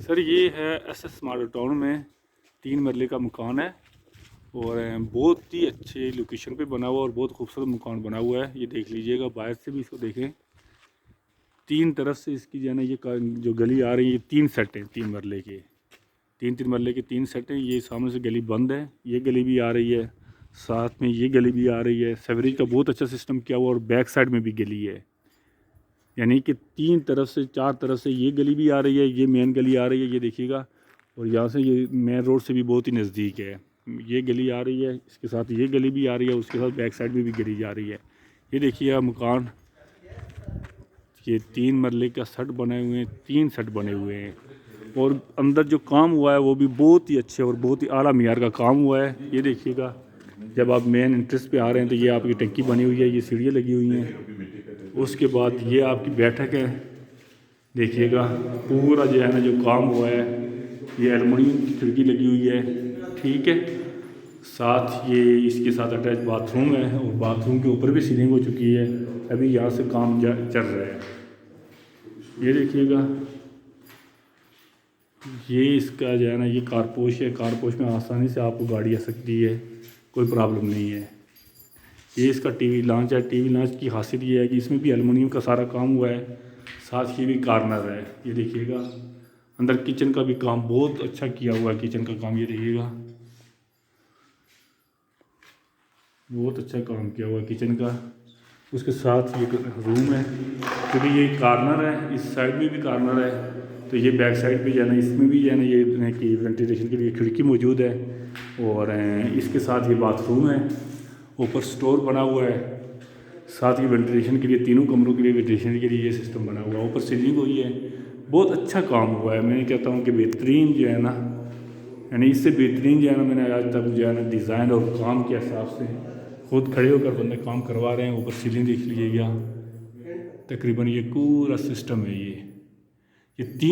Sir ये है SS model town में 3 मरले का मकान है और बहुत ही अच्छे लोकेशन पे बना हुआ और बहुत खूबसूरत मकान बना हुआ है। ये देख लीजिएगा, बाहर से भी इसको देखें। 3 तरफ से इसकी जो है ना ये जो गली आ रही है, ये 3 सेट हैं 3 मरले के, 3 मरले के 3 सेट हैं। ये सामने से गली बंद है, ये गली भी आ रही है, साथ में ये गली भी आ रही है। सेवरेज का बहुत अच्छा सिस्टम किया हुआ और बैक साइड में भी गली है, यानी कि 3 तरफ से 4 तरफ से ये गली भी आ रही है, ये मेन गली आ रही है, ये देखिएगा। और यहाँ से ये मेन रोड से भी बहुत ही नज़दीक है। ये गली आ रही है, इसके साथ ये गली भी आ रही है, उसके साथ बैक साइड में भी गली जा रही है। ये देखिए मकान, ये 3 मरले का सेट बने हुए हैं, 3 सेट बने हुए हैं। और अंदर जो काम हुआ है वो भी बहुत ही अच्छे और बहुत ही आला मियार का काम हुआ है। ये देखिएगा, जब आप मेन इंट्रेंस पे आ रहे हैं तो ये आपकी टंकी बनी हुई है, ये सीढ़ियाँ लगी हुई हैं। उसके बाद ये आपकी बैठक है, देखिएगा पूरा जो है ना जो काम हुआ है, ये एलुमिनियम की खिड़की लगी हुई है, ठीक है। साथ ये इसके साथ अटैच बाथरूम है और बाथरूम के ऊपर भी सीलिंग हो चुकी है। अभी यहाँ से काम चल रहा है। ये देखिएगा, ये इसका जो है ना ये कारपोश है, कारपोश में आसानी से आपको गाड़ी आ सकती है, कोई प्रॉब्लम नहीं है। ये इसका टीवी लॉन्च है। टीवी लॉन्च की खासियत ये है कि इसमें भी एलुमिनियम का सारा काम हुआ है, साथ ही भी कार्नर है। ये देखिएगा, अंदर किचन का भी काम बहुत अच्छा किया हुआ है। किचन का काम ये देखिएगा, बहुत अच्छा काम किया हुआ है किचन का। उसके साथ ये रूम है, क्योंकि ये कार्नर है, इस साइड में भी कार्नर है, तो ये बैक साइड पे जो है ना इसमें भी जो है ना ये कि वेंटिलेशन के लिए खिड़की मौजूद है। और इसके साथ ये बाथरूम है, ऊपर स्टोर बना हुआ है, साथ ही वेंटिलेशन के लिए तीनों कमरों के लिए वेंटिलेशन के लिए ये सिस्टम बना हुआ है। ऊपर सीलिंग हुई है, बहुत अच्छा काम हुआ है। मैं कहता हूँ कि बेहतरीन जो है ना, यानी इससे बेहतरीन जो है ना मैंने आज तक जो है ना डिज़ाइन और काम के हिसाब से खुद खड़े होकर बंदे काम करवा रहे हैं। ऊपर सीलिंग देख लीजिएगा, तकरीबन ये पूरा सिस्टम है। ये 3